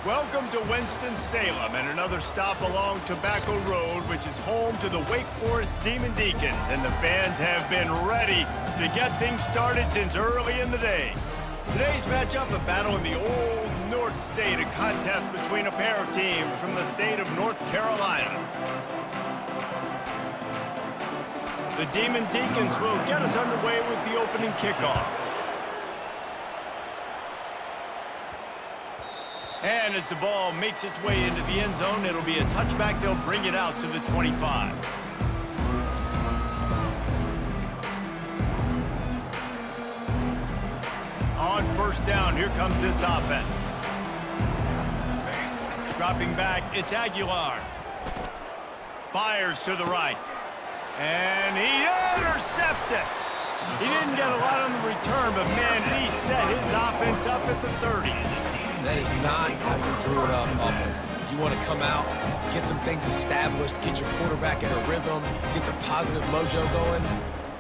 Welcome to Winston-Salem and another stop along Tobacco Road, which is home to the Wake Forest Demon Deacons, and the fans have been ready to get things started since early in the day. Today's matchup, a battle in the Old North State, a contest between a pair of teams from the state of North Carolina. The Demon Deacons will get us underway with the opening kickoff. And as the ball makes its way into the end zone, it'll be a touchback. They'll bring it out to the 25. On first down, here comes this offense. Dropping back, it's Aguilar. Fires to the right. And he intercepts it. He didn't get a lot on the return, but man, he set his offense up at the 30. That is not how you drew it up offensively. You want to come out, get some things established, get your quarterback in a rhythm, get the positive mojo going.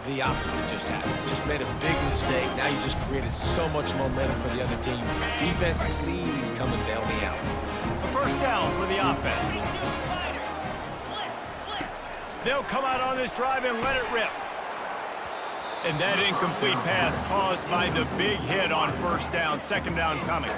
The opposite just happened. Just made a big mistake. Now you just created so much momentum for the other team. Defense, please come and bail me out. A first down for the offense. They'll come out on this drive and let it rip. And that incomplete pass caused by the big hit on first down, second down coming.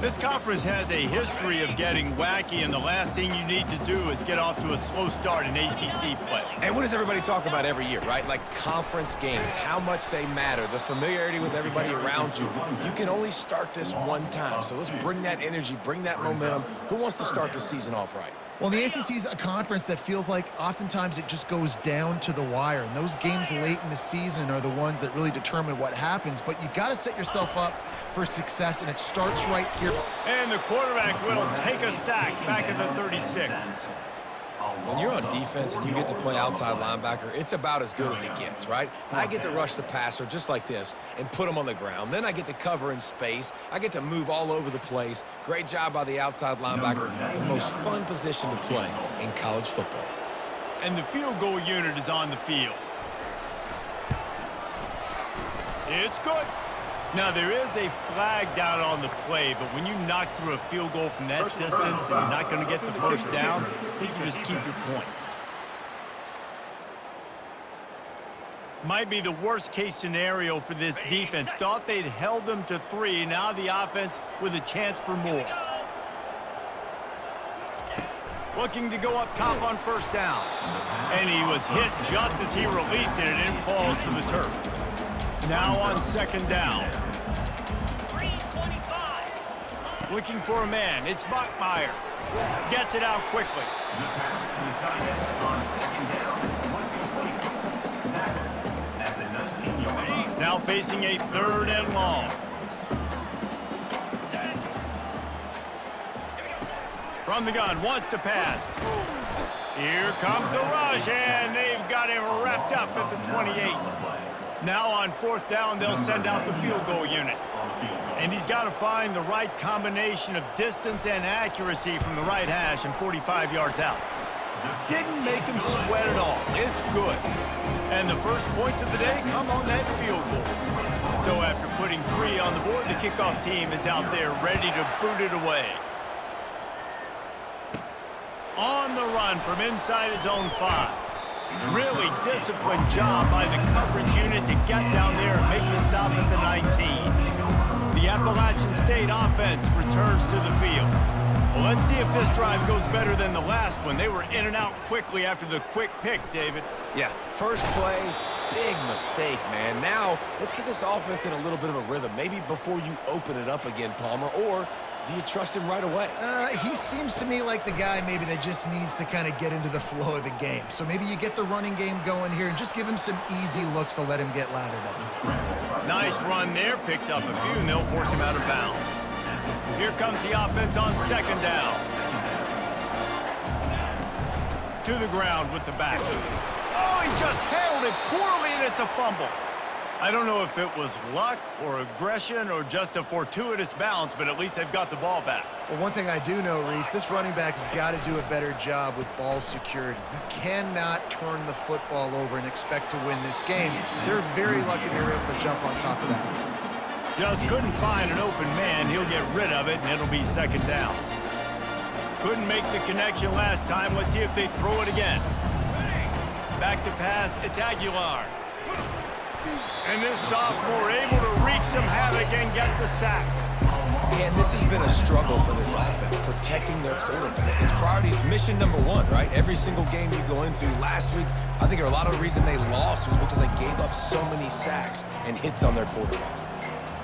This conference has a history of getting wacky, and the last thing you need to do is get off to a slow start in ACC play. And what does everybody talk about every year, right? Like conference games, how much they matter, the familiarity with everybody around you. You can only start this one time, so let's bring that energy, bring that momentum. Who wants to start the season off right? Well, the ACC is a conference that feels like oftentimes it just goes down to the wire, and those games late in the season are the ones that really determine what happens, but you got to set yourself up for success, and it starts right here. And the quarterback will take a sack back at the 36. When you're on defense and you get to play outside linebacker, it's about as good as it gets, right? I get to rush the passer just like this and put him on the ground. Then I get to cover in space. I get to move all over the place. Great job by the outside linebacker. The most fun position to play in college football. And the field goal unit is on the field. It's good. Now, there is a flag down on the play, but when you knock through a field goal from that distance and you're not going to get the first down, I think you just keep your points. Might be the worst-case scenario for this defense. Thought they'd held them to 3. Now the offense with a chance for more. Looking to go up top on first down. And he was hit just as he released it, and it falls to the turf. Now on second down. Looking for a man. It's Bachmeier. Gets it out quickly. Now facing a third and long. From the gun, wants to pass. Here comes the rush, and they've got him wrapped up at the 28. Now on fourth down, they'll send out the field goal unit. And he's got to find the right combination of distance and accuracy from the right hash and 45 yards out. Didn't make him sweat at all. It's good. And the first points of the day come on that field goal. So after putting 3 on the board, the kickoff team is out there ready to boot it away. On the run from inside his own 5. Really disciplined job by the coverage unit to get down there and make the stop at the 19. The Appalachian State offense returns to the field. Well, let's see if this drive goes better than the last one. They were in and out quickly after the quick pick, David. Yeah, first play, big mistake, man. Now, let's get this offense in a little bit of a rhythm. Maybe before you open it up again, Palmer, or do you trust him right away? He seems to me like the guy maybe that just needs to kind of get into the flow of the game. So maybe you get the running game going here and just give him some easy looks to let him get lathered up. Nice run there. Picks up a few, and they'll force him out of bounds. Here comes the offense on second down. To the ground with the back. Oh, he just handled it poorly, and it's a fumble. I don't know if it was luck or aggression or just a fortuitous bounce, but at least they've got the ball back. Well, one thing I do know, Reese, this running back has got to do a better job with ball security. You cannot turn the football over and expect to win this game. They're very lucky they were able to jump on top of that. Just couldn't find an open man. He'll get rid of it, and it'll be second down. Couldn't make the connection last time. Let's see if they throw it again. Back to pass. It's Aguilar. And this sophomore able to wreak some havoc and get the sack. And this has been a struggle for this offense, protecting their quarterback. It's priorities mission number one, right? Every single game you go into. Last week, I think a lot of the reason they lost was because they gave up so many sacks and hits on their quarterback.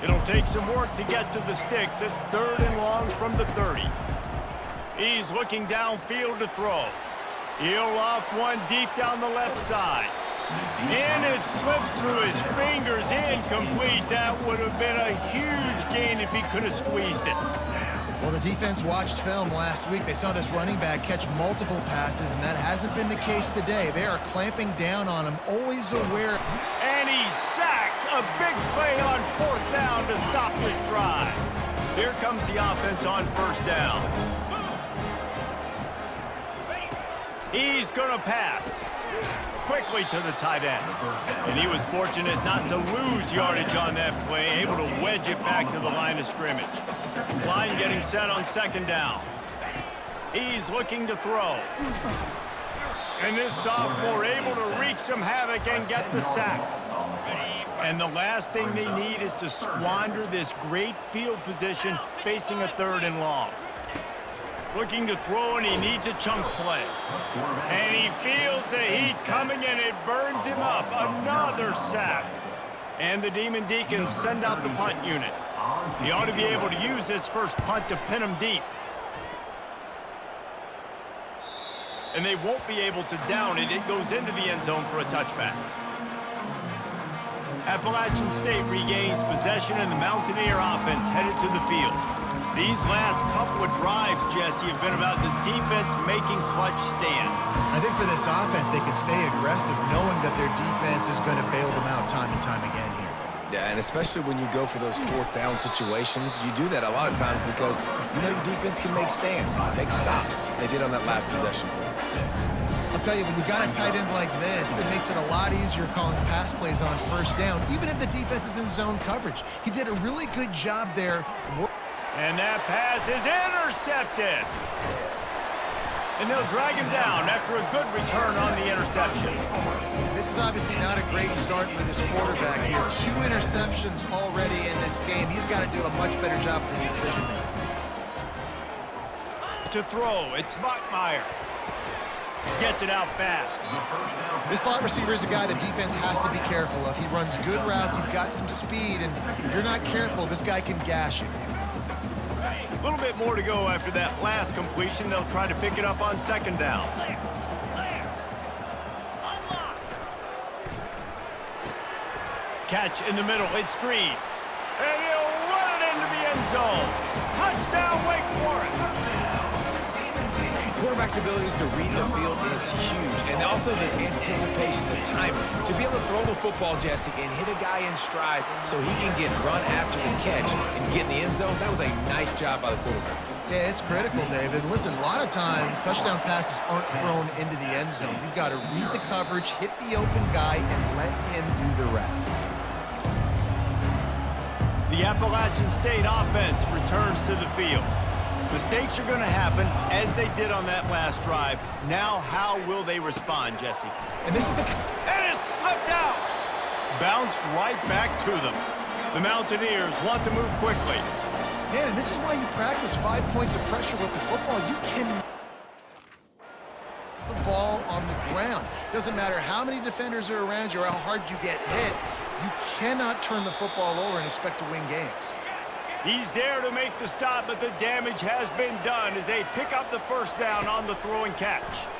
It'll take some work to get to the sticks. It's 3rd and long from the 30. He's looking downfield to throw. He'll loft one deep down the left side. And it slips through his fingers, incomplete. That would have been a huge gain if he could have squeezed it. Well, the defense watched film last week. They saw this running back catch multiple passes, and that hasn't been the case today. They are clamping down on him, always aware. And he's sacked. A big play on 4th down to stop this drive. Here comes the offense on 1st down. He's going to pass. Quickly to the tight end. And he was fortunate not to lose yardage on that play, able to wedge it back to the line of scrimmage. Line getting set on 2nd down. He's looking to throw. And this sophomore able to wreak some havoc and get the sack. And the last thing they need is to squander this great field position facing a 3rd and long. Looking to throw, and he needs a chunk play. And he feels the heat coming, and it burns him up. Another sack. And the Demon Deacons send out the punt unit. He ought to be able to use this first punt to pin him deep. And they won't be able to down it. It goes into the end zone for a touchback. Appalachian State regains possession, and the Mountaineer offense headed to the field. These last couple of drives, Jesse, have been about the defense making clutch stand. I think for this offense, they can stay aggressive knowing that their defense is going to bail them out time and time again here. Yeah, and especially when you go for those 4th down situations, you do that a lot of times because you know your defense can make stands, make stops. They did on that last possession for them. I'll tell you, when you got a tight end like this, it makes it a lot easier calling pass plays on 1st down, even if the defense is in zone coverage. He did a really good job there. And that pass is intercepted. And they'll drag him down after a good return on the interception. This is obviously not a great start for this quarterback here. 2 interceptions already in this game. He's got to do a much better job with his decision-making. To throw, it's Mockmeyer. Gets it out fast. This slot receiver is a guy the defense has to be careful of. He runs good routes, he's got some speed, and if you're not careful, this guy can gash you. A little bit more to go after that last completion. They'll try to pick it up on 2nd down. Catch in the middle, it's Green. And he'll run it into the end zone. Touchdown, Wake Forest. Quarterback's abilities to read the field is huge, and also the anticipation, the timing. To be able to throw the football, Jesse, and hit a guy in stride so he can get run after the catch and get in the end zone, that was a nice job by the quarterback. Yeah, it's critical, David. Listen, a lot of times, touchdown passes aren't thrown into the end zone. You've got to read the coverage, hit the open guy, and let him do the rest. The Appalachian State offense returns to the field. Mistakes are going to happen, as they did on that last drive. Now, how will they respond, Jesse? And this is the... And it slipped out! Bounced right back to them. The Mountaineers want to move quickly. Man, and this is why you practice 5 points of pressure with the football. You can... the ball on the ground. Doesn't matter how many defenders are around you or how hard you get hit. You cannot turn the football over and expect to win games. He's there to make the stop, but the damage has been done as they pick up the 1st down on the throw and catch.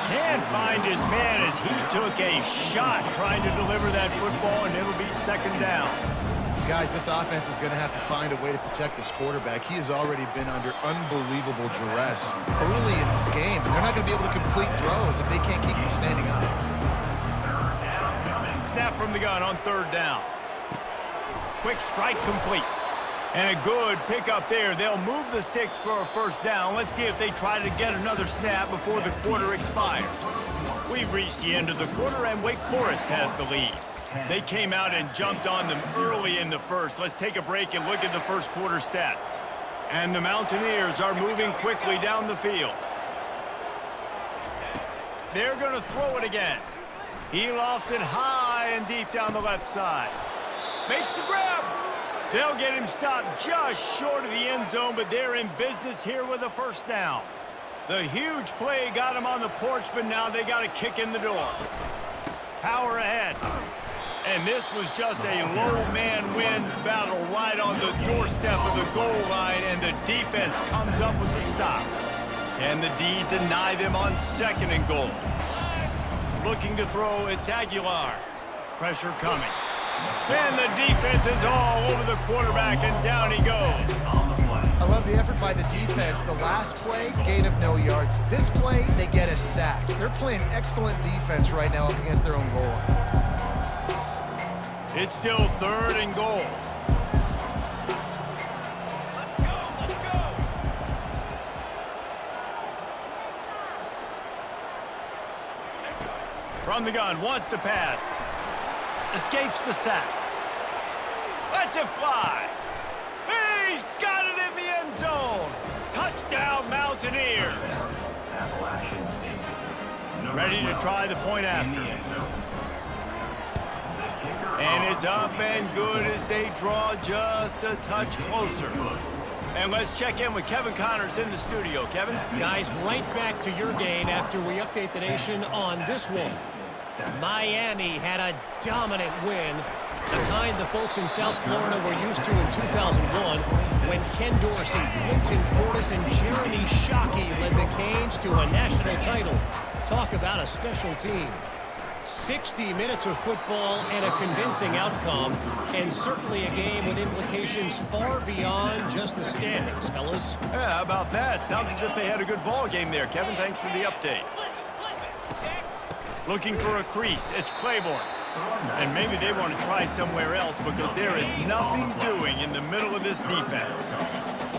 Can't find his man as he took a shot trying to deliver that football, and it'll be 2nd down. Guys, this offense is going to have to find a way to protect this quarterback. He has already been under unbelievable duress early in this game. They're not going to be able to complete throws if they can't keep him standing up. Snap from the gun on 3rd down. Quick strike complete. And a good pickup there. They'll move the sticks for a 1st down. Let's see if they try to get another snap before the quarter expires. We've reached the end of the quarter, and Wake Forest has the lead. They came out and jumped on them early in the first. Let's take a break and look at the first quarter stats. And the Mountaineers are moving quickly down the field. They're going to throw it again. He lofts it high and deep down the left side. Makes the grab. They'll get him stopped just short of the end zone, but they're in business here with a first down. The huge play got him on the porch, but now they got a kick in the door. Power ahead. And this was just a low man wins battle right on the doorstep of the goal line, and the defense comes up with the stop. Can the D deny them on 2nd and goal? Looking to throw, it's Aguilar. Pressure coming. And the defense is all over the quarterback, and down he goes. I love the effort by the defense. The last play, gain of no yards. This play, they get a sack. They're playing excellent defense right now up against their own goal line. It's still 3rd and goal. From the gun, wants to pass. Escapes the sack. Lets it fly. He's got it in the end zone. Touchdown, Mountaineers. Ready to try the point after. And it's up and good as they draw just a touch closer. And let's check in with Kevin Connors in the studio. Kevin? Guys, right back to your game after we update the nation on this one. Miami had a dominant win, the kind the folks in South Florida were used to in 2001 when Ken Dorsey, Clinton Portis, and Jeremy Shockey led the Canes to a national title. Talk about a special team. 60 minutes of football and a convincing outcome, and certainly a game with implications far beyond just the standings, fellas. Yeah, how about that? Sounds as if they had a good ball game there. Kevin, thanks for the update. Looking for a crease, it's Claiborne. And maybe they want to try somewhere else because there is nothing doing in the middle of this defense.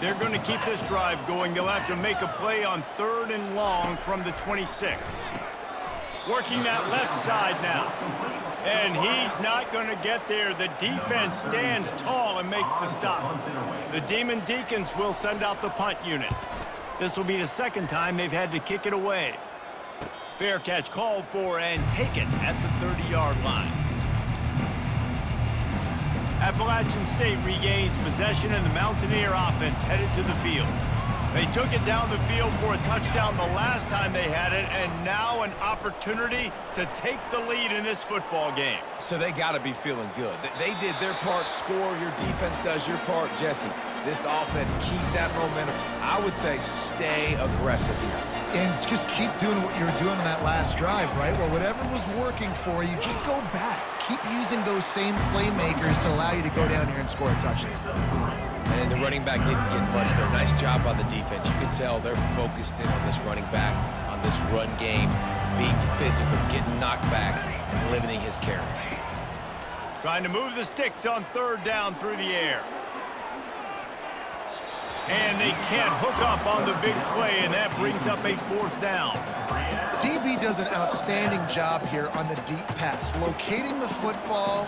They're going to keep this drive going. They'll have to make a play on 3rd and long from the 26. Working that left side now. And he's not going to get there. The defense stands tall and makes the stop. The Demon Deacons will send out the punt unit. This will be the 2nd time they've had to kick it away. Fair catch called for and taken at the 30-yard line. Appalachian State regains possession and the Mountaineer offense headed to the field. They took it down the field for a touchdown the last time they had it, and now an opportunity to take the lead in this football game. So they got to be feeling good. They did their part, score. Your defense does your part, Jesse. This offense, keep that momentum. I would say stay aggressive here. And just keep doing what you were doing on that last drive, right? Well, whatever was working for you, just go back. Keep using those same playmakers to allow you to go down here and score a touchdown. And the running back didn't get much there. Nice job on the defense. You can tell they're focused in on this running back, on this run game, being physical, getting knockbacks, and limiting his carries. Trying to move the sticks on 3rd down through the air. And they can't hook up on the big play, and that brings up a 4th down. DB does an outstanding job here on the deep pass, locating the football,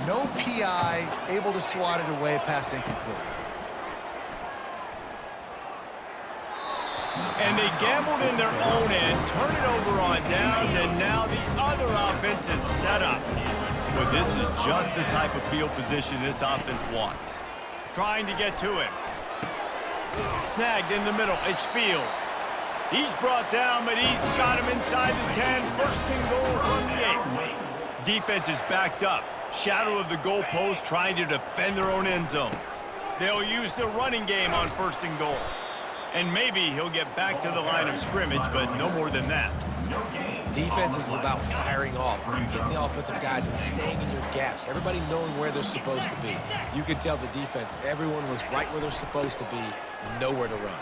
no PI, able to swat it away, pass incomplete. And they gambled in their own end, turn it over on downs, and now the other offense is set up. But this is just the type of field position this offense wants. Trying to get to him. Snagged in the middle, it's Fields. He's brought down, but he's got him inside the 10, 1st and goal from the 8. Defense is backed up. Shadow of the goalpost trying to defend their own end zone. They'll use the running game on 1st and goal. And maybe he'll get back to the line of scrimmage, but no more than that. Defense is about firing off, hitting the offensive guys and staying in your gaps. Everybody knowing where they're supposed to be. You could tell the defense, everyone was right where they're supposed to be, nowhere to run.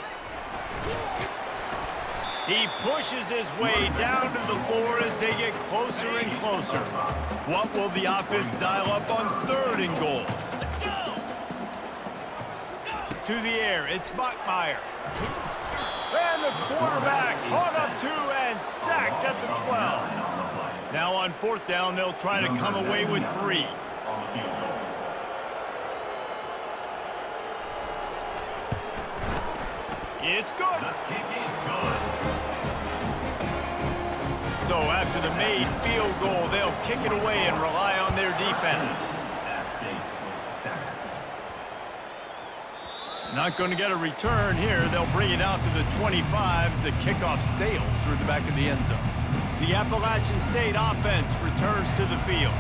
He pushes his way down to the floor as they get closer and closer. What will the offense dial up on 3rd and goal? To the air, it's Buckmeyer. And the quarterback caught up to and sacked at the 12. Now on 4th down, they'll try to come away with 3. It's good. So after the made field goal, they'll kick it away and rely on their defense. Not going to get a return here. They'll bring it out to the 25 as the kickoff sails through the back of the end zone. The Appalachian State offense returns to the field.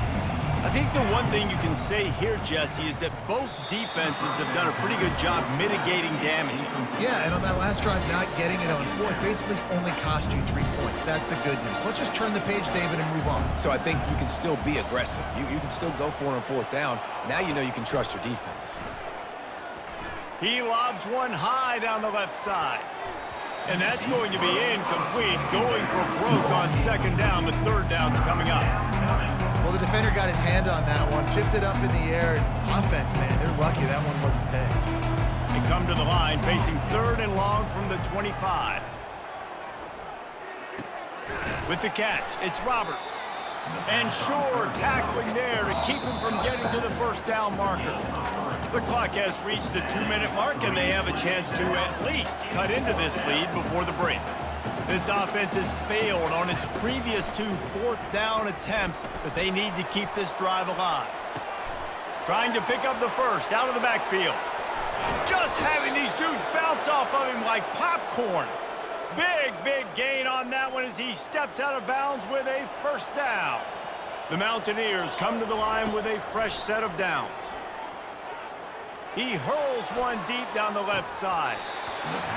I think the one thing you can say here, Jesse, is that both defenses have done a pretty good job mitigating damage. Yeah, and on that last drive, not getting it on 4th basically only cost you 3 points. That's the good news. Let's just turn the page, David, and move on. So I think you can still be aggressive. You can still go for it on 4th down. Now you know you can trust your defense. He lobs one high down the left side. And that's going to be incomplete, going for broke on 2nd down, but 3rd down's coming up. Well, the defender got his hand on that one, tipped it up in the air. Offense, man, they're lucky that one wasn't pegged. They come to the line, facing 3rd and long from the 25. With the catch, it's Roberts. And Shore tackling there to keep him from getting to the 1st down marker. The clock has reached the 2-minute mark, and they have a chance to at least cut into this lead before the break. This offense has failed on its previous 2 4th down attempts, but they need to keep this drive alive. Trying to pick up the 1st out of the backfield. Just having these dudes bounce off of him like popcorn. Big gain on that one as he steps out of bounds with a 1st down. The Mountaineers come to the line with a fresh set of downs. He hurls one deep down the left side.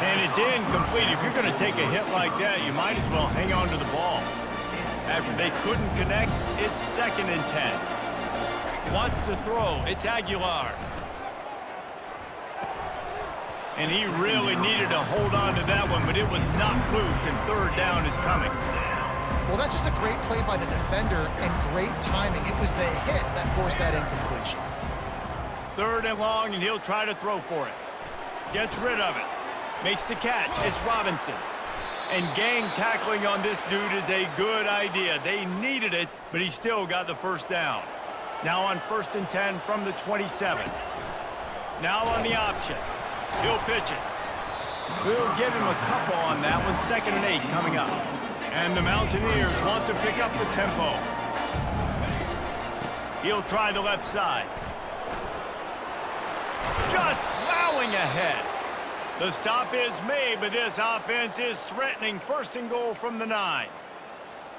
And it's incomplete. If you're going to take a hit like that, you might as well hang on to the ball. After they couldn't connect, it's 2nd and 10. Wants to throw. It's Aguilar. And he really needed to hold on to that one, but it was not loose, and 3rd down is coming. Well, that's just a great play by the defender and great timing. It was the hit that forced that incompletion. 3rd and long, and he'll try to throw for it. Gets rid of it. Makes the catch. It's Robinson. And gang tackling on this dude is a good idea. They needed it, but he still got the 1st down. Now on 1st and 10 from the 27. Now on the option. He'll pitch it. We'll give him a couple on that one. 2nd and 8 coming up. And the Mountaineers want to pick up the tempo. He'll try the left side. Just plowing ahead. The stop is made, but this offense is threatening 1st and goal from the 9.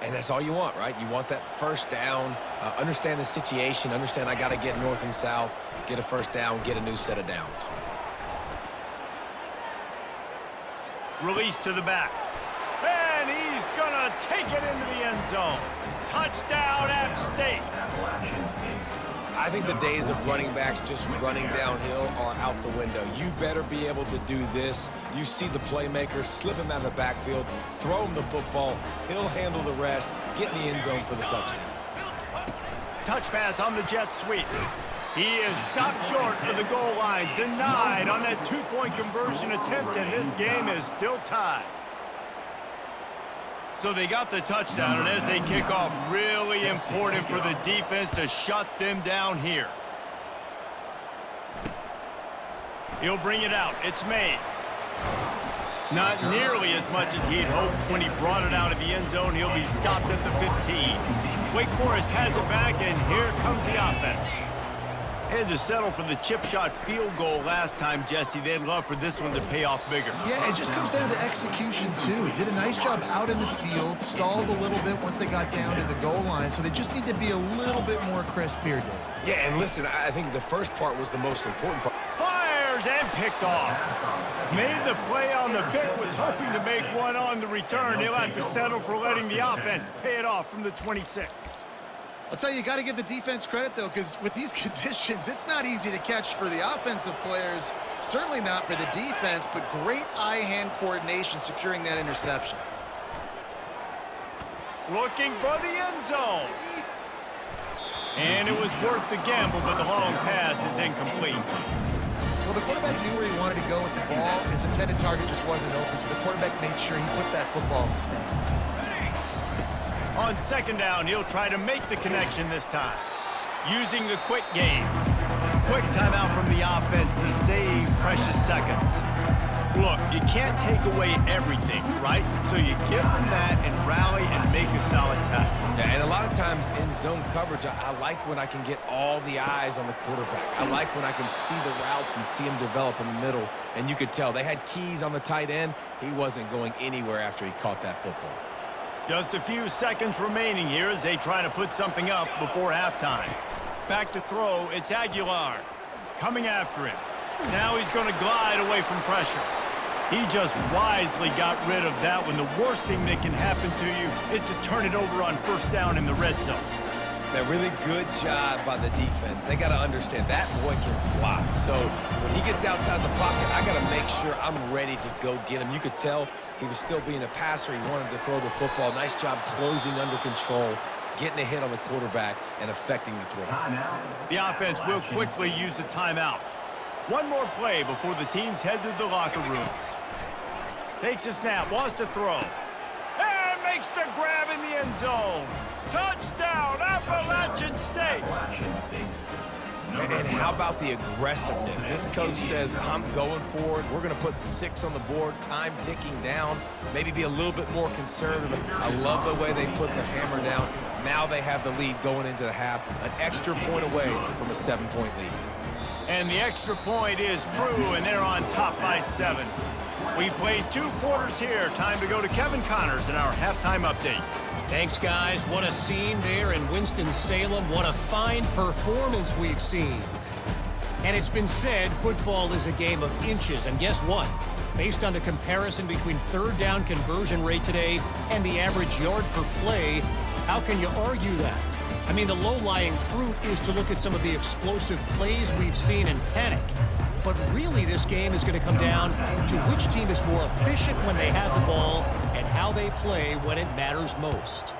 And that's all you want, right? You want that 1st down, understand the situation, understand I got to get north and south, get a 1st down, get a new set of downs. Release to the back. And he's going to take it into the end zone. Touchdown, App State. I think the days of running backs just running downhill are out the window. You better be able to do this. You see the playmaker, slip him out of the backfield, throw him the football. He'll handle the rest, get in the end zone for the touchdown. Touch pass on the jet sweep. He is stopped short of the goal line, denied on that 2-point conversion attempt, and this game is still tied. So they got the touchdown, and as they kick off, really important for the defense to shut them down here. He'll bring it out. It's Mays. Not nearly as much as he'd hoped when he brought it out of the end zone. He'll be stopped at the 15. Wake Forest has it back, and here comes the offense. Had to settle for the chip shot field goal last time, Jesse. They'd love for this one to pay off bigger. Yeah, it just comes down to execution, too. Did a nice job out in the field, stalled a little bit once they got down to the goal line, so they just need to be a little bit more crisp here, Dave. Yeah, and listen, I think the first part was the most important part. Fires and picked off. Made the play on the pick, was hoping to make one on the return. He'll have to settle for letting the offense pay it off from the 26. I'll tell you got to give the defense credit, though, because with these conditions, it's not easy to catch for the offensive players, certainly not for the defense, but great eye-hand coordination securing that interception. Looking for the end zone. And it was worth the gamble, but the long pass is incomplete. Well, the quarterback knew where he wanted to go with the ball. His intended target just wasn't open, so the quarterback made sure he put that football in the stands. On second down, he'll try to make the connection this time. Using the quick game. Quick timeout from the offense to save precious seconds. Look, you can't take away everything, right? So you give them that and rally and make a solid tackle. Yeah, and a lot of times in zone coverage, I like when I can get all the eyes on the quarterback. I like when I can see the routes and see him develop in the middle. And you could tell they had keys on the tight end. He wasn't going anywhere after he caught that football. Just a few seconds remaining here as they try to put something up before halftime. Back to throw, it's Aguilar. Coming after him. Now he's going to glide away from pressure. He just wisely got rid of that one. The worst thing that can happen to you is to turn it over on first down in the red zone. A really good job by the defense. They got to understand that boy can fly. So when he gets outside the pocket, I got to make sure I'm ready to go get him. You could tell he was still being a passer. He wanted to throw the football. Nice job closing under control, getting a hit on the quarterback, and affecting the throw. The offense will quickly use a timeout. One more play before the teams head to the locker rooms. Takes a snap, wants to throw. And makes the grab in the end zone. Touchdown, Appalachian State. And how about the aggressiveness? This coach says, I'm going for it. We're going to put 6 on the board, time ticking down, maybe be a little bit more conservative. I love the way they put the hammer down. Now they have the lead going into the half, an extra point away from a 7-point lead. And the extra point is true, and they're on top by 7. We played 2 quarters here. Time to go to Kevin Connors in our halftime update. Thanks, guys. What a scene there in Winston-Salem. What a fine performance we've seen. And it's been said football is a game of inches. And guess what? Based on the comparison between third down conversion rate today and the average yard per play, how can you argue that? I mean, the low-lying fruit is to look at some of the explosive plays we've seen and panic. But really, this game is going to come down to which team is more efficient when they have the ball and how they play when it matters most.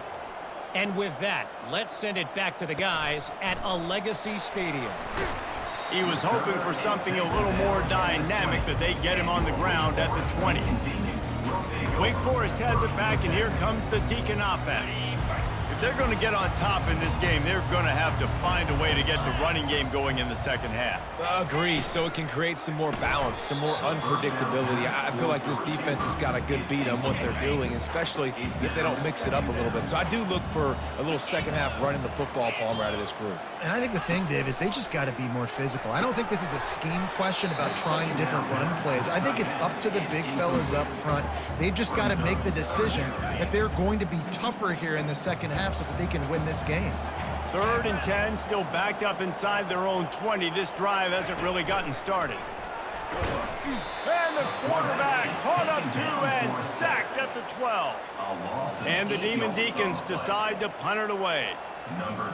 And with that, let's send it back to the guys at a Legacy Stadium. He was hoping for something a little more dynamic, but they get him on the ground at the 20. Wake Forest has it back, and here comes the Deacon offense. If they're going to get on top in this game, they're going to have to find a way to get the running game going in the second half. Agree, so it can create some more balance, some more unpredictability. I feel like this defense has got a good beat on what they're doing, especially if they don't mix it up a little bit. So I do look for a little second half running the football, Palmer, out of this group. And I think the thing, Dave, is they just got to be more physical. I don't think this is a scheme question about trying different run plays. I think it's up to the big fellas up front. They've just got to make the decision that they're going to be tougher here in the second half so that they can win this game. 3rd and 10, still backed up inside their own 20. This drive hasn't really gotten started. And the quarterback caught up 2 and sacked at the 12. And the Demon Deacons decide to punt it away.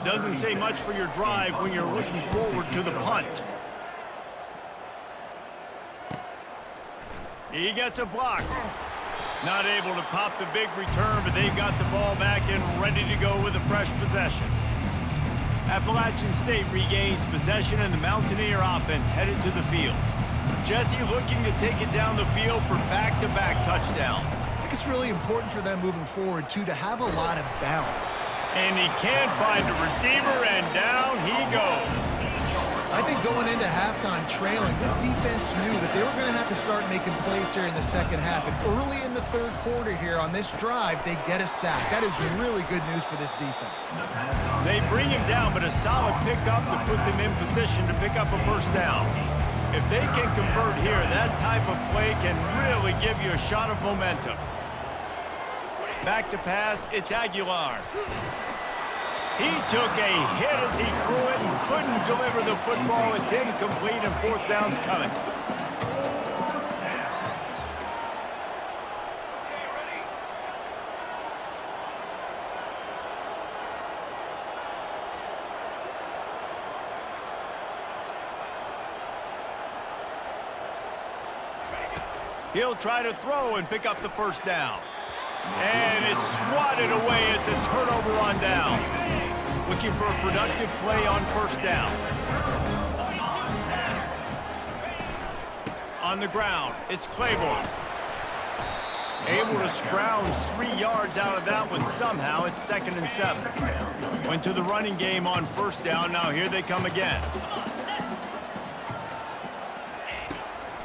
Doesn't say much for your drive when you're looking forward to the punt. He gets a block. Not able to pop the big return, but they've got the ball back and ready to go with a fresh possession. Appalachian State regains possession, and the Mountaineer offense headed to the field. Jesse looking to take it down the field for back-to-back touchdowns. I think it's really important for them moving forward, too, to have a lot of balance. And he can't find a receiver, and down he goes. I think going into halftime trailing, this defense knew that they were going to have to start making plays here in the second half. And early in the 3rd quarter here on this drive, they get a sack. That is really good news for this defense. They bring him down, but a solid pickup to put them in position to pick up a first down. If they can convert here, that type of play can really give you a shot of momentum. Back to pass, it's Aguilar. He took a hit as he threw it and couldn't deliver the football. It's incomplete, and 4th down's coming. He'll try to throw and pick up the first down. And it's swatted away. It's a turnover on downs. Looking for a productive play on first down. On the ground, it's Claiborne. Able to scrounge 3 yards out of that one somehow. It's 2nd and 7. Went to the running game on 1st down. Now here they come again.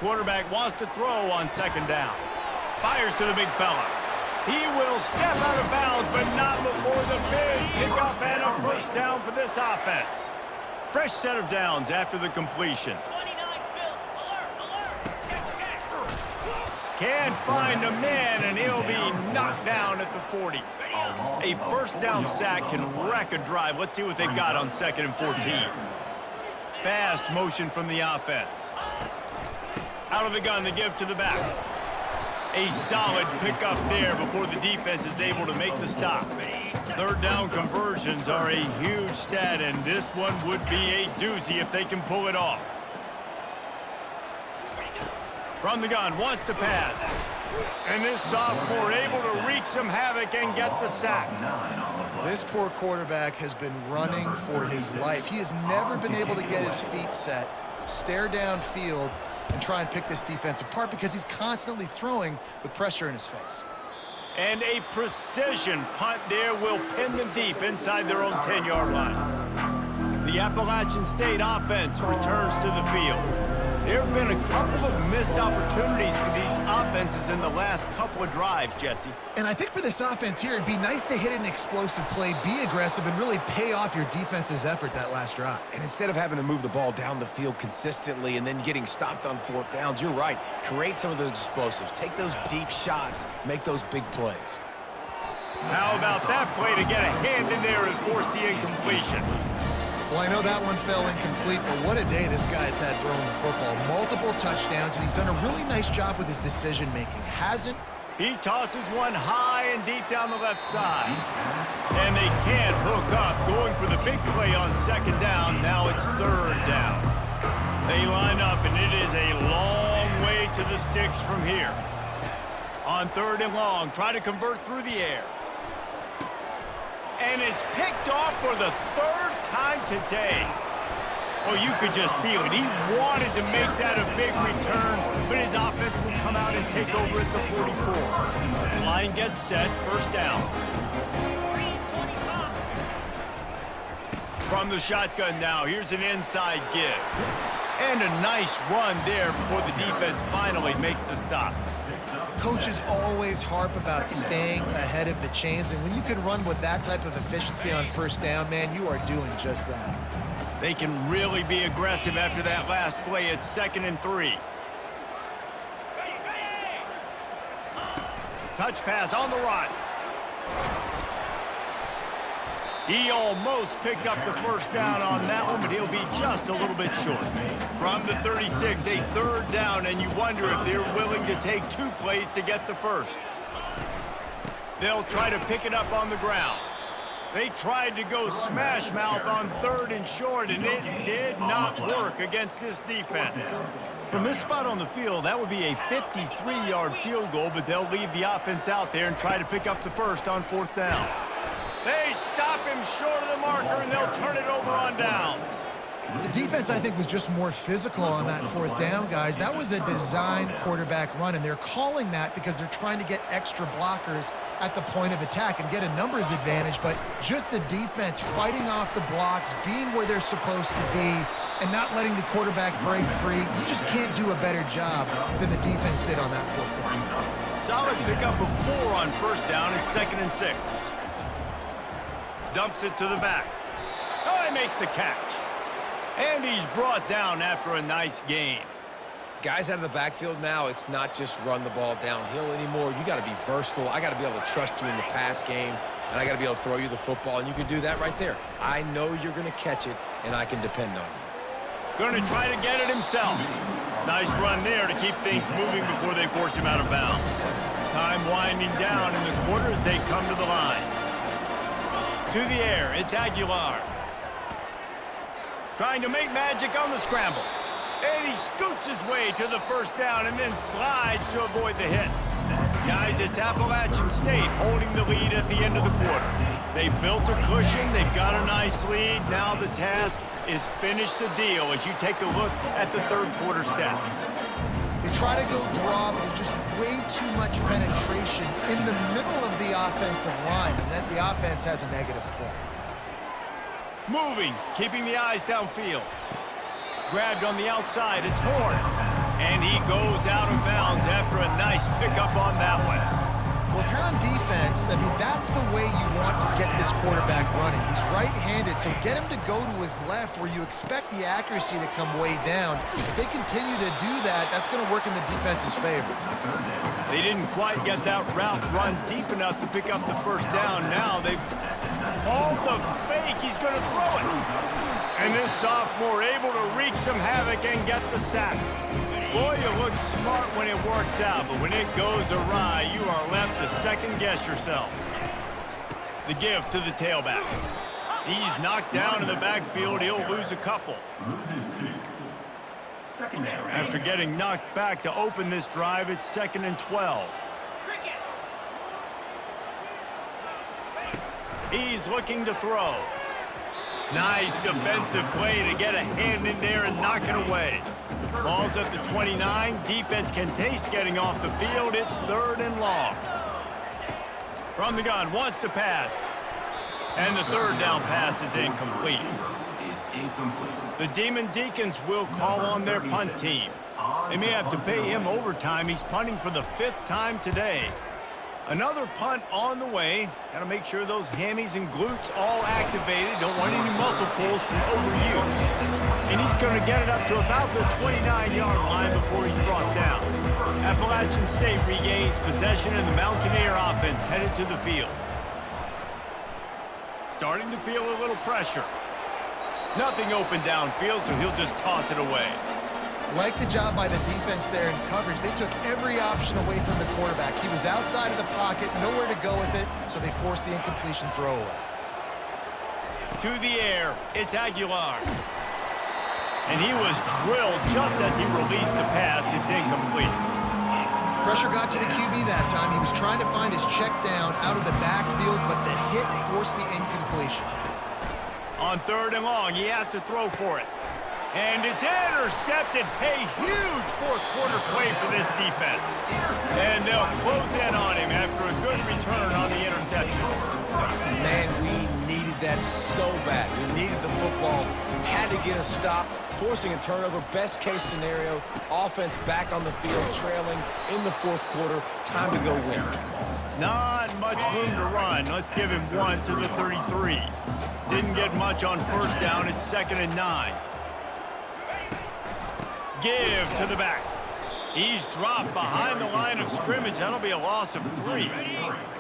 Quarterback wants to throw on 2nd down. Fires to the big fella. He will step out of bounds, but not before the big pickup and a 1st down for this offense. Fresh set of downs after the completion. Can't find a man, and he'll be knocked down at the 40. A 1st down sack can wreck a drive. Let's see what they've got on 2nd and 14. Fast motion from the offense. Out of the gun to give to the back. A solid pickup there before the defense is able to make the stop. 3rd down conversions are a huge stat, and this one would be a doozy if they can pull it off. From the gun, wants to pass. And this sophomore able to wreak some havoc and get the sack. This poor quarterback has been running for his life. He has never been able to get his feet set, stare downfield, and try and pick this defense apart because he's constantly throwing with pressure in his face. And a precision punt there will pin them deep inside their own 10-yard line. The Appalachian State offense returns to the field. There have been a couple of missed opportunities for these offenses in the last couple of drives, Jesse. And I think for this offense here, it'd be nice to hit an explosive play, be aggressive, and really pay off your defense's effort that last drive. And instead of having to move the ball down the field consistently and then getting stopped on 4th downs, you're right. Create some of those explosives. Take those deep shots. Make those big plays. How about that play to get a hand in there and force the incompletion? Well, I know that one fell incomplete, but what a day this guy's had throwing the football. Multiple touchdowns, and he's done a really nice job with his decision-making. He tosses one high and deep down the left side. And they can't hook up, going for the big play on 2nd down. Now it's 3rd down. They line up, and it is a long way to the sticks from here. On 3rd and long, try to convert through the air. And it's picked off for the 3rd time today. Oh, you could just feel it. He wanted to make that a big return, but his offense will come out and take over at the 44. Line gets set, 1st down. From the shotgun now, here's an inside give. And a nice run there before the defense finally makes the stop. Coaches always harp about staying ahead of the chains, and when you can run with that type of efficiency on 1st down, man, you are doing just that. They can really be aggressive after that last play. It's 2nd and 3. Touch pass on the run. He almost picked up the 1st down on that one, but he'll be just a little bit short. From the 36, a 3rd down, and you wonder if they're willing to take 2 plays to get the 1st. They'll try to pick it up on the ground. They tried to go smash mouth on 3rd and short, and it did not work against this defense. From this spot on the field, that would be a 53-yard field goal, but they'll leave the offense out there and try to pick up the 1st on 4th down. They stop him short of the marker, and they'll turn it over on downs. The defense, I think, was just more physical on that 4th down, guys. That was a designed quarterback run, and they're calling that because they're trying to get extra blockers at the point of attack and get a numbers advantage, but just the defense fighting off the blocks, being where they're supposed to be, and not letting the quarterback break free. You just can't do a better job than the defense did on that 4th down. Solid pickup of 4 on 1st down. It's 2nd and 6. Dumps it to the back. Oh, he makes the catch. And he's brought down after a nice gain. Guys out of the backfield now, it's not just run the ball downhill anymore. You got to be versatile. I got to be able to trust you in the pass game, and I got to be able to throw you the football, and you can do that right there. I know you're going to catch it, and I can depend on you. Going to try to get it himself. Nice run there to keep things moving before they force him out of bounds. Time winding down in the quarter as they come to the line. To the air, it's Aguilar. Trying to make magic on the scramble. And he scoots his way to the 1st down and then slides to avoid the hit. Guys, it's Appalachian State holding the lead at the end of the quarter. They've built a cushion. They've got a nice lead. Now the task is finish the deal as you take a look at the 3rd quarter stats. They try to go draw, but it's just way too much penetration in the middle of the offensive line, and then the offense has a negative play. Moving, keeping the eyes downfield. Grabbed on the outside, it's Horn. And he goes out of bounds after a nice pickup on that one. Well, if you're on defense, I mean, that's the way you want to get this quarterback running. He's right-handed, so get him to go to his left where you expect the accuracy to come way down. If they continue to do that, that's going to work in the defense's favor. They didn't quite get that route run deep enough to pick up the first down. Now they've called the fake. He's going to throw it. And this sophomore able to wreak some havoc and get the sack. Boy, you look smart when it works out, but when it goes awry, you are left to second-guess yourself. The give to the tailback. He's knocked down in the backfield. He'll lose a couple. After getting knocked back to open this drive, it's 2nd and 12. He's looking to throw. Nice defensive play to get a hand in there and knock it away. Ball's at the 29. Defense can taste getting off the field. It's 3rd and long. From the gun, wants to pass. And the 3rd down pass is incomplete. The Demon Deacons will call on their punt team. They may have to pay him overtime. He's punting for the 5th time today. Another punt on the way. Got to make sure those hammies and glutes all activated. Don't want any muscle pulls from overuse. And he's going to get it up to about the 29-yard line before he's brought down. Appalachian State regains possession and the Mountaineer offense headed to the field. Starting to feel a little pressure. Nothing open downfield, so he'll just toss it away. Like the job by the defense there in coverage. They took every option away from the quarterback. He was outside of the pocket, nowhere to go with it, so they forced the incompletion throwaway. To the air, it's Aguilar. And he was drilled just as he released the pass. It's incomplete. Pressure got to the QB that time. He was trying to find his check down out of the backfield, but the hit forced the incompletion. On 3rd and long, he has to throw for it. And it's intercepted. A huge fourth-quarter play for this defense. And they'll close in on him after a good return on the interception. Man, we needed that so bad. We needed the football. Had to get a stop, forcing a turnover. Best case scenario, offense back on the field, trailing in the 4th quarter. Time to go win. Not much room to run. Let's give him one to the 33. Didn't get much on 1st down. It's 2nd and 9. Give to the back. He's dropped behind the line of scrimmage. That'll be a loss of 3.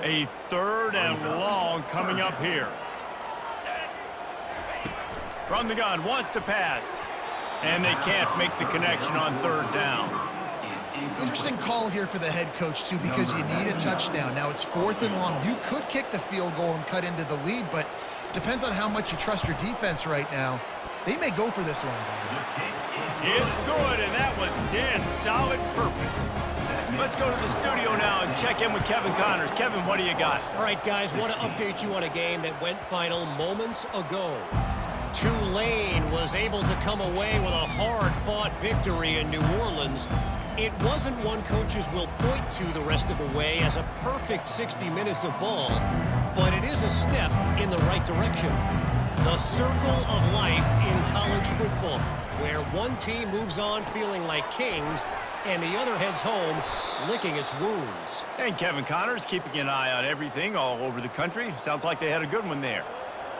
A 3rd and long coming up here. From the gun, wants to pass. And they can't make the connection on 3rd down. Interesting call here for the head coach, too, because you need a touchdown. Now it's 4th and long. You could kick the field goal and cut into the lead, but depends on how much you trust your defense right now. They may go for this one, guys. It's good, and that was dead solid perfect. Let's go to the studio now and check in with Kevin Connors. Kevin, what do you got? All right, guys, want to update you on a game that went final moments ago. Tulane was able to come away with a hard-fought victory in New Orleans. It wasn't one coaches will point to the rest of the way as a perfect 60 minutes of ball, but it is a step in the right direction. The circle of life in college football, where one team moves on feeling like kings and the other heads home licking its wounds. And Kevin Connors keeping an eye on everything all over the country. Sounds like they had a good one there.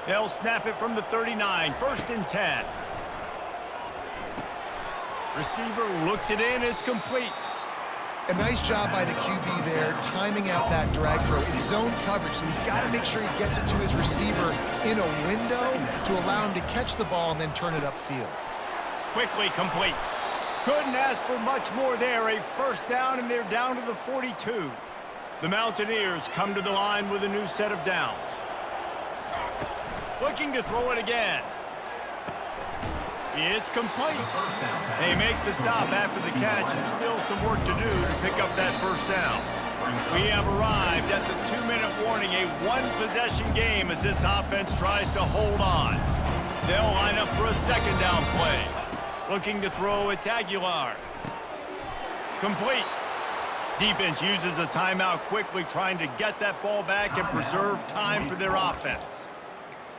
They'll snap it from the 39, 1st and 10. Receiver looks it in, it's complete. A nice job by the QB there, timing out that drag throw. It's zone coverage, so he's got to make sure he gets it to his receiver in a window to allow him to catch the ball and then turn it upfield. Quickly complete. Couldn't ask for much more there. A 1st down, and they're down to the 42. The Mountaineers come to the line with a new set of downs. Looking to throw it again. It's complete. They make the stop after the catch, and still some work to do to pick up that 1st down. We have arrived at the 2-minute warning, a one-possession game as this offense tries to hold on. They'll line up for a 2nd down play. Looking to throw, it's Aguilar. Complete. Defense uses a timeout quickly, trying to get that ball back and preserve time for their offense.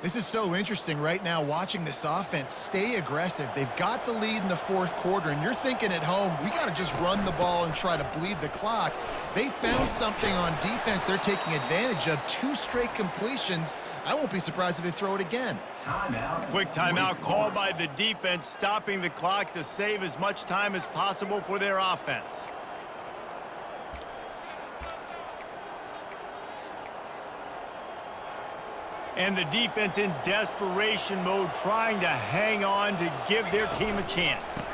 This is so interesting right now, watching this offense stay aggressive. They've got the lead in the fourth quarter, and you're thinking at home, we got to just run the ball and try to bleed the clock. They found something on defense they're taking advantage of. 2 straight completions. I won't be surprised if they throw it again. Quick timeout called by the defense, stopping the clock to save as much time as possible for their offense. And the defense in desperation mode, trying to hang on to give their team a chance.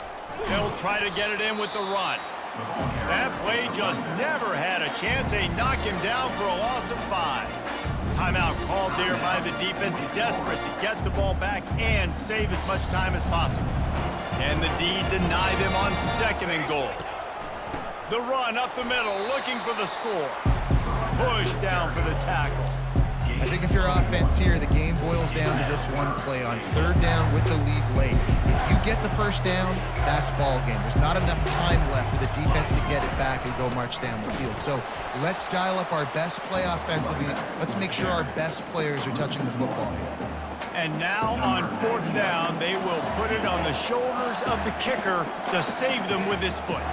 They'll try to get it in with the run. That play just never had a chance. They knock him down for a loss of 5. Timeout called there by the defense, desperate to get the ball back and save as much time as possible. Can the D deny them on 2nd and goal? The run up the middle, looking for the score. Push down for the tackle. I think if you're offense here, the game boils down to this one play on 3rd down with the lead late. If you get the first down, that's ball game. There's not enough time left for the defense to get it back and go march down the field. So let's dial up our best play offensively. Let's make sure our best players are touching the football here. And now on 4th down, they will put it on the shoulders of the kicker to save them with his foot.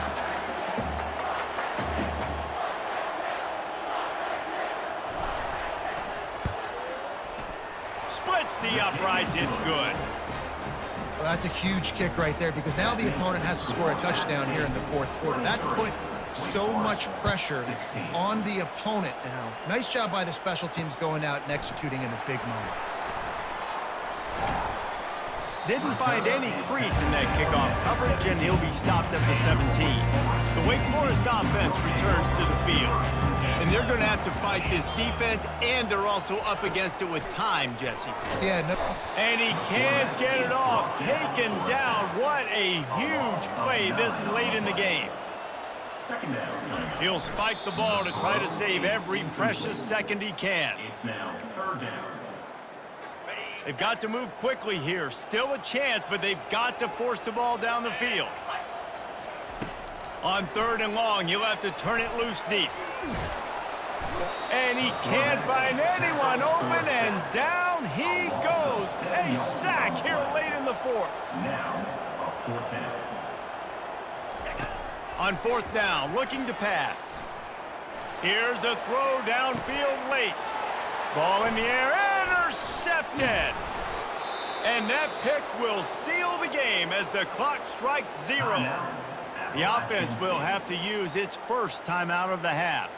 Splits the uprights, it's good. Well, that's a huge kick right there, because now the opponent has to score a touchdown here in the fourth quarter. That put so much pressure on the opponent now. Nice job by the special teams going out and executing in a big moment. Didn't find any crease in that kickoff coverage, and he'll be stopped at the 17. The Wake Forest offense returns to the field. And they're going to have to fight this defense, and they're also up against it with time, Jesse. Yeah, no. And he can't get it off. Taken down. What a huge play this late in the game. He'll spike the ball to try to save every precious second he can. It's now 3rd down. They've got to move quickly here. Still a chance, but they've got to force the ball down the field. On 3rd and long, he'll have to turn it loose deep. And he can't find anyone open, and down he goes. A sack here late in the 4th. Now, a 4th down. On 4th down, looking to pass. Here's a throw downfield late. Ball in the air, intercepted. And that pick will seal the game as the clock strikes 0. The offense will have to use its first timeout of the half.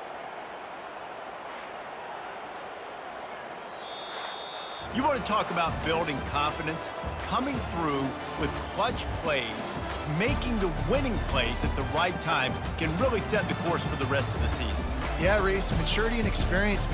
You want to talk about building confidence? Coming through with clutch plays, making the winning plays at the right time can really set the course for the rest of the season. Yeah, Reese, maturity and experience